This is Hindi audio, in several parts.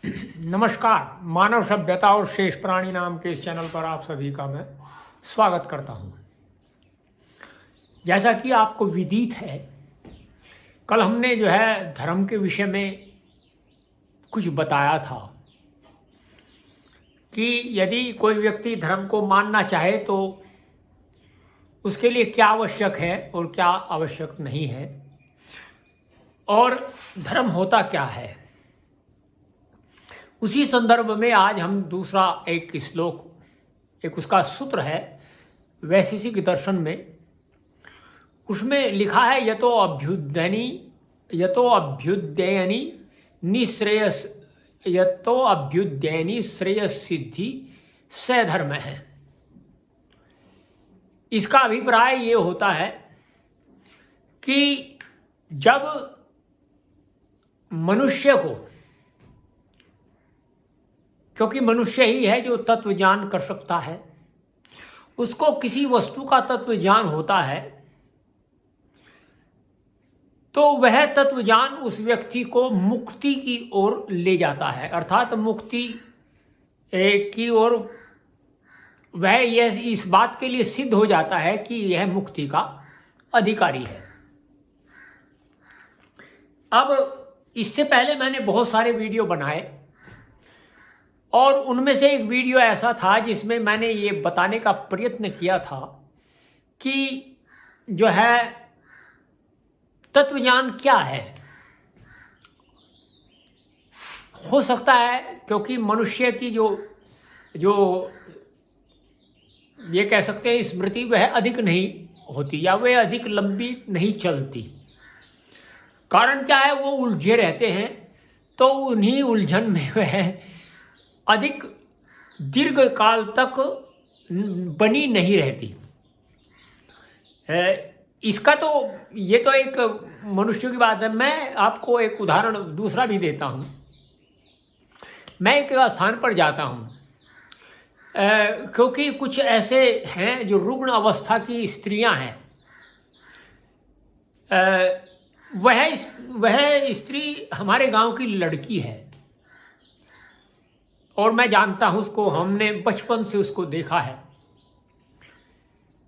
नमस्कार। मानव सभ्यता और शेष प्राणी नाम के इस चैनल पर आप सभी का मैं स्वागत करता हूं। जैसा कि आपको विदित है, कल हमने जो है धर्म के विषय में कुछ बताया था कि यदि कोई व्यक्ति धर्म को मानना चाहे तो उसके लिए क्या आवश्यक है और क्या आवश्यक नहीं है, और धर्म होता क्या है। उसी संदर्भ में आज हम दूसरा एक श्लोक, एक उसका सूत्र है वैशेषिक दर्शन में, उसमें लिखा है यतो अभ्युदयनी निश्रेयस, यतो अभ्युदयनी श्रेयस सिद्धि स धर्म है। इसका अभिप्राय ये होता है कि जब मनुष्य को, क्योंकि मनुष्य ही है जो तत्व ज्ञान कर सकता है, उसको किसी वस्तु का तत्व ज्ञान होता है तो वह तत्व ज्ञान उस व्यक्ति को मुक्ति की ओर ले जाता है, अर्थात मुक्ति की ओर वह यह इस बात के लिए सिद्ध हो जाता है कि यह मुक्ति का अधिकारी है। अब इससे पहले मैंने बहुत सारे वीडियो बनाए और उनमें से एक वीडियो ऐसा था जिसमें मैंने ये बताने का प्रयत्न किया था कि जो है तत्वज्ञान क्या है। हो सकता है क्योंकि मनुष्य की जो ये कह सकते हैं स्मृति वह अधिक नहीं होती या वह अधिक लंबी नहीं चलती। कारण क्या है, वो उलझे रहते हैं तो उन्हीं उलझन में वह अधिक दीर्घ काल तक बनी नहीं रहती। इसका तो ये तो एक मनुष्य की बात है। मैं आपको एक उदाहरण दूसरा भी देता हूँ। मैं एक स्थान पर जाता हूँ क्योंकि कुछ ऐसे हैं जो रुग्ण अवस्था की स्त्रियां हैं। वह स्त्री हमारे गांव की लड़की है और मैं जानता हूँ उसको, हमने बचपन से उसको देखा है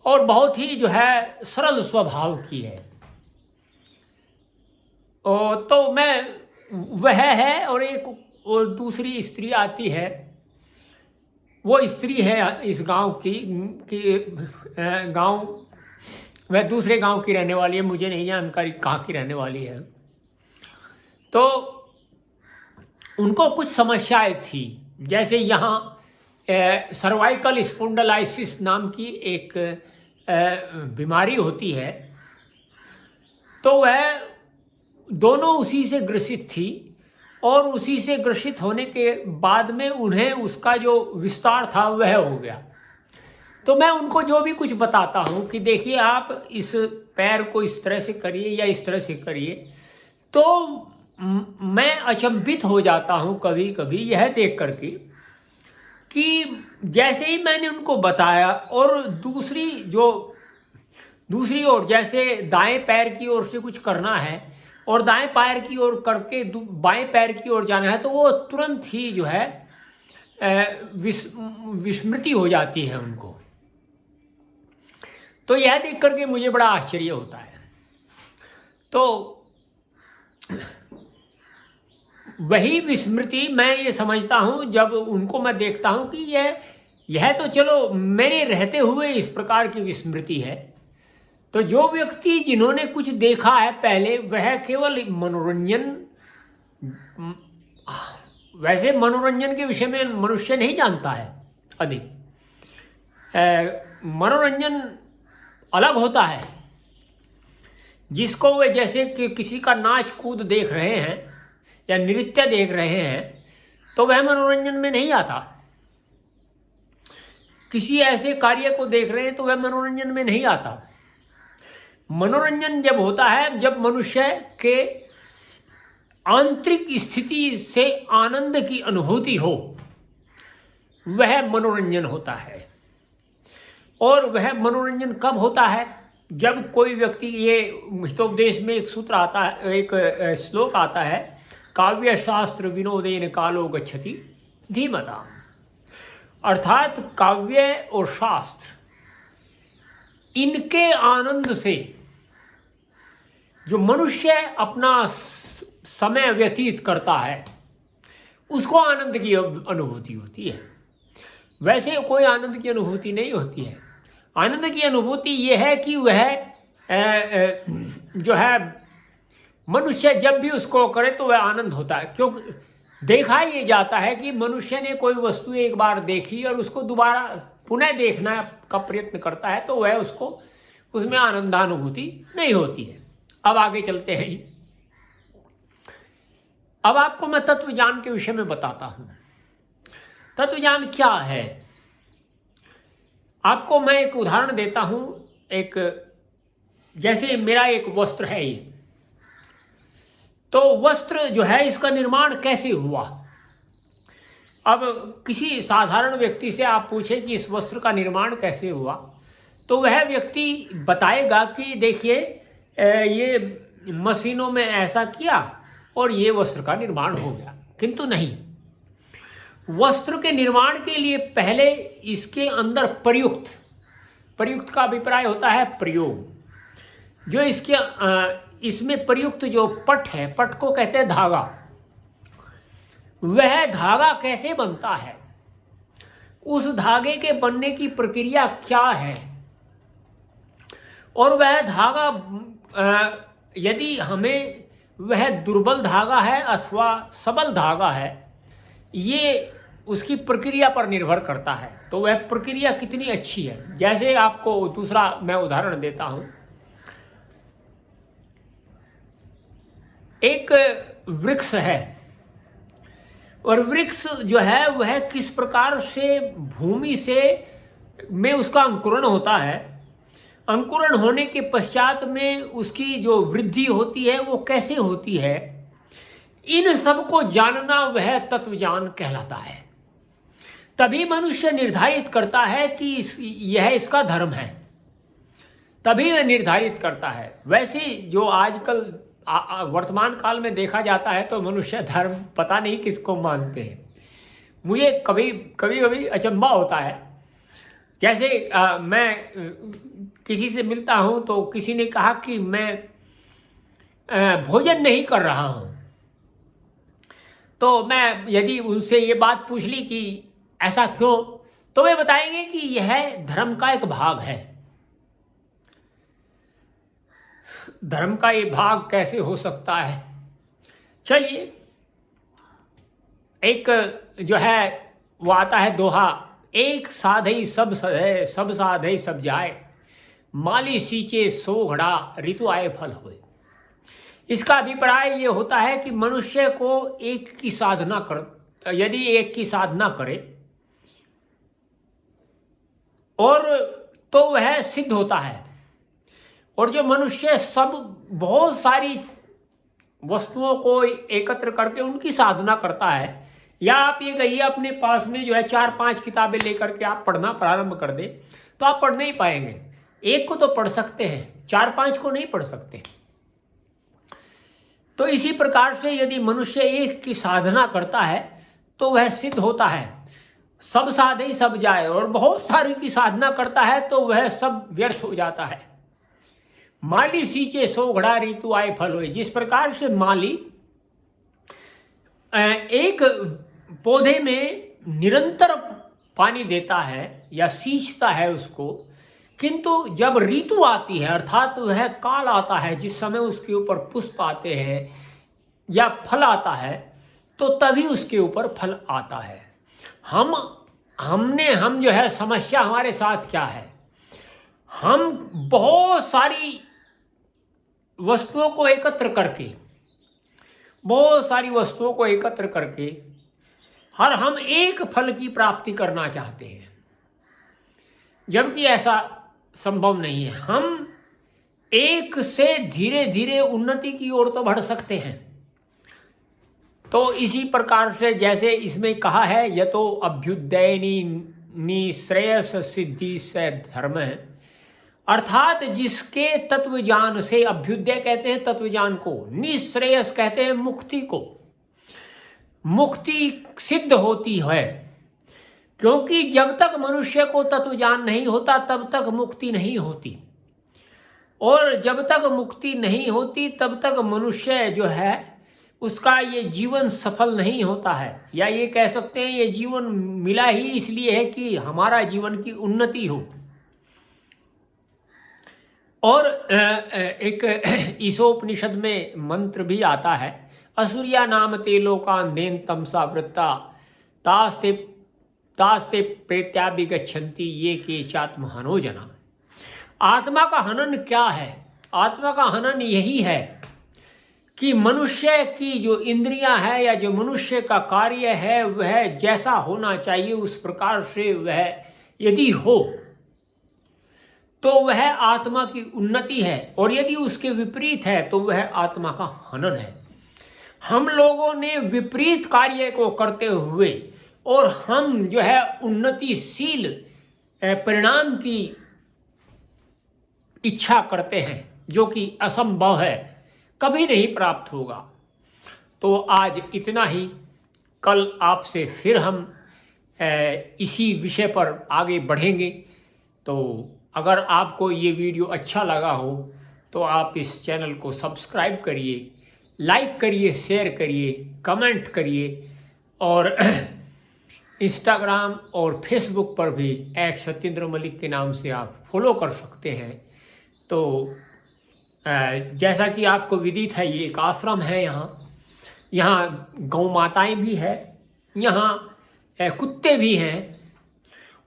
और बहुत ही जो है सरल स्वभाव की है। तो मैं वह है और एक और दूसरी स्त्री आती है। वो स्त्री है इस गांव की गांव, वह दूसरे गांव की रहने वाली है, मुझे नहीं जानकारी कहाँ की रहने वाली है। तो उनको कुछ समस्याएं थी, जैसे यहाँ सर्वाइकल स्पॉन्डिलाइसिस नाम की एक बीमारी होती है। तो वह दोनों उसी से ग्रसित थी और उसी से ग्रसित होने के बाद में उन्हें उसका जो विस्तार था वह हो गया। तो मैं उनको जो भी कुछ बताता हूँ कि देखिए आप इस पैर को इस तरह से करिए या इस तरह से करिए, तो मैं अचंभित हो जाता हूँ कभी कभी यह देख करके कि जैसे ही मैंने उनको बताया और दूसरी ओर जैसे दाएं पैर की ओर से कुछ करना है और दाएं पैर की ओर करके बाएं पैर की ओर जाना है, तो वो तुरंत ही जो है विस्मृति हो जाती है उनको। तो यह देख करके मुझे बड़ा आश्चर्य होता है। तो वही विस्मृति मैं ये समझता हूँ जब उनको मैं देखता हूँ कि यह तो चलो मेरे रहते हुए इस प्रकार की विस्मृति है। तो जो व्यक्ति जिन्होंने कुछ देखा है पहले, वह केवल मनोरंजन, वैसे मनोरंजन के विषय में मनुष्य नहीं जानता है अधिक। मनोरंजन अलग होता है। जिसको वे जैसे कि किसी का नाच कूद देख रहे हैं या नृत्य देख रहे हैं तो वह मनोरंजन में नहीं आता। किसी ऐसे कार्य को देख रहे हैं तो वह मनोरंजन में नहीं आता। मनोरंजन जब होता है जब मनुष्य के आंतरिक स्थिति से आनंद की अनुभूति हो, वह मनोरंजन होता है। और वह मनोरंजन कब होता है? जब कोई व्यक्ति, ये हितोपदेश में एक सूत्र आता है, एक श्लोक आता है, काव्य शास्त्र विनोदेन कालो गच्छति धीमता। अर्थात काव्य और शास्त्र, इनके आनंद से जो मनुष्य अपना समय व्यतीत करता है उसको आनंद की अनुभूति होती है। वैसे कोई आनंद की अनुभूति नहीं होती है। आनंद की अनुभूति ये है कि वह जो है मनुष्य जब भी उसको करे तो वह आनंद होता है। क्योंकि देखा ये जाता है कि मनुष्य ने कोई वस्तु एक बार देखी और उसको दोबारा पुनः देखना का प्रयत्न करता है तो वह उसको उसमें आनंदानुभूति नहीं होती है। अब आगे चलते हैं। अब आपको मैं तत्व ज्ञान के विषय में बताता हूं। तत्व ज्ञान क्या है? आपको मैं एक उदाहरण देता हूं। एक जैसे मेरा एक वस्त्र है ये, तो वस्त्र जो है इसका निर्माण कैसे हुआ? अब किसी साधारण व्यक्ति से आप पूछें कि इस वस्त्र का निर्माण कैसे हुआ, तो वह व्यक्ति बताएगा कि देखिए ये मशीनों में ऐसा किया और ये वस्त्र का निर्माण हो गया। किंतु नहीं, वस्त्र के निर्माण के लिए पहले इसके अंदर प्रयुक्त का अभिप्राय होता है प्रयोग। जो इसमें प्रयुक्त जो पट है, पट को कहते हैं धागा। वह धागा कैसे बनता है, उस धागे के बनने की प्रक्रिया क्या है, और वह धागा यदि हमें वह दुर्बल धागा है अथवा सबल धागा है, ये उसकी प्रक्रिया पर निर्भर करता है। तो वह प्रक्रिया कितनी अच्छी है। जैसे आपको दूसरा मैं उदाहरण देता हूं। एक वृक्ष है और वृक्ष जो है वह किस प्रकार से भूमि से में उसका अंकुरण होता है। अंकुरण होने के पश्चात में उसकी जो वृद्धि होती है वो कैसे होती है, इन सब को जानना वह तत्वज्ञान कहलाता है। तभी मनुष्य निर्धारित करता है कि यह इसका धर्म है, तभी वह निर्धारित करता है। वैसे जो आजकल वर्तमान काल में देखा जाता है तो मनुष्य धर्म पता नहीं किसको मानते हैं। मुझे कभी कभी अचंभा होता है। जैसे मैं किसी से मिलता हूं तो किसी ने कहा कि मैं भोजन नहीं कर रहा हूं, तो मैं यदि उनसे ये बात पूछ ली कि ऐसा क्यों, तो वे बताएंगे कि यह धर्म का एक भाग है। धर्म का ये भाग कैसे हो सकता है? चलिए, एक जो है वो आता है दोहा, एक साधई सब सधे, सब साधई सब जाए, माली सींचे सो घड़ा, ऋतु आए फल होए। इसका अभिप्राय ये होता है कि मनुष्य को एक की साधना कर, यदि एक की साधना करे और तो वह सिद्ध होता है। और जो मनुष्य सब बहुत सारी वस्तुओं को एकत्र करके उनकी साधना करता है, या आप ये कहिए अपने पास में जो है 4-5 किताबें लेकर के आप पढ़ना प्रारंभ कर दे तो आप पढ़ नहीं पाएंगे। एक को तो पढ़ सकते हैं, 4-5 को नहीं पढ़ सकते। तो इसी प्रकार से यदि मनुष्य एक की साधना करता है तो वह सिद्ध होता है। सब साधे सब जाए, और बहुत सारी की साधना करता है तो वह सब व्यर्थ हो जाता है। माली सींचे सो घड़ा, ऋतु आए फल होए। जिस प्रकार से माली एक पौधे में निरंतर पानी देता है या सींचता है उसको, किंतु जब ऋतु आती है अर्थात वह काल आता है जिस समय उसके ऊपर पुष्प आते हैं या फल आता है, तो तभी उसके ऊपर फल आता है। हम जो है समस्या हमारे साथ क्या है, हम बहुत सारी वस्तुओं को एकत्र करके हर हम एक फल की प्राप्ति करना चाहते हैं, जबकि ऐसा संभव नहीं है। हम एक से धीरे धीरे उन्नति की ओर तो बढ़ सकते हैं। तो इसी प्रकार से जैसे इसमें कहा है, यतो अभ्युदयनी निश्रेयस सिद्धि से धर्म है, अर्थात जिसके तत्व ज्ञान से, अभ्युदय कहते हैं तत्व ज्ञान को, निश्रेयस कहते हैं मुक्ति को, मुक्ति सिद्ध होती है, क्योंकि जब तक मनुष्य को तत्व ज्ञान नहीं होता तब तक मुक्ति नहीं होती, और जब तक मुक्ति नहीं होती तब तक मनुष्य जो है उसका ये जीवन सफल नहीं होता है, या ये कह सकते हैं ये जीवन मिला ही इसलिए है कि हमारा जीवन की उन्नति हो। और एक ईशोपनिषद में मंत्र भी आता है, असुरिया नाम ते लोकान देन तमसा वृत्ता तास्ते प्रेत्याभिगच्छन्ति ये के चात्महनो जना। आत्मा का हनन क्या है? आत्मा का हनन यही है कि मनुष्य की जो इंद्रियां है या जो मनुष्य का कार्य है वह जैसा होना चाहिए उस प्रकार से वह यदि हो तो वह आत्मा की उन्नति है, और यदि उसके विपरीत है तो वह आत्मा का हनन है। हम लोगों ने विपरीत कार्य को करते हुए और हम जो है उन्नतिशील परिणाम की इच्छा करते हैं, जो कि असंभव है, कभी नहीं प्राप्त होगा। तो आज इतना ही, कल आपसे फिर हम इसी विषय पर आगे बढ़ेंगे। तो अगर आपको ये वीडियो अच्छा लगा हो तो आप इस चैनल को सब्सक्राइब करिए, लाइक करिए, शेयर करिए, कमेंट करिए, और इंस्टाग्राम और फेसबुक पर भी @सत्येंद्र मलिक के नाम से आप फॉलो कर सकते हैं। तो जैसा कि आपको विदित है ये एक आश्रम है, यहाँ गौ माताएँ भी है, यहाँ कुत्ते भी हैं,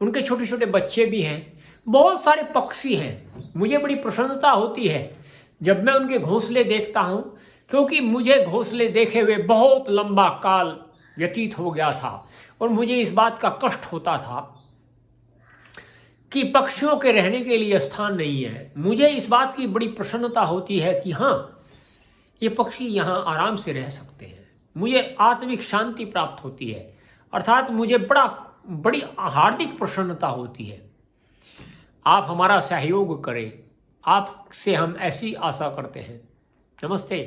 उनके छोटे छोटे बच्चे भी हैं, बहुत सारे पक्षी हैं। मुझे बड़ी प्रसन्नता होती है जब मैं उनके घोंसले देखता हूँ, क्योंकि मुझे घोंसले देखे हुए बहुत लंबा काल व्यतीत हो गया था और मुझे इस बात का कष्ट होता था कि पक्षियों के रहने के लिए स्थान नहीं है। मुझे इस बात की बड़ी प्रसन्नता होती है कि हाँ, ये पक्षी यहाँ आराम से रह सकते हैं। मुझे आत्मिक शांति प्राप्त होती है, अर्थात मुझे बड़ी हार्दिक प्रसन्नता होती है। आप हमारा सहयोग करें, आपसे हम ऐसी आशा करते हैं। नमस्ते।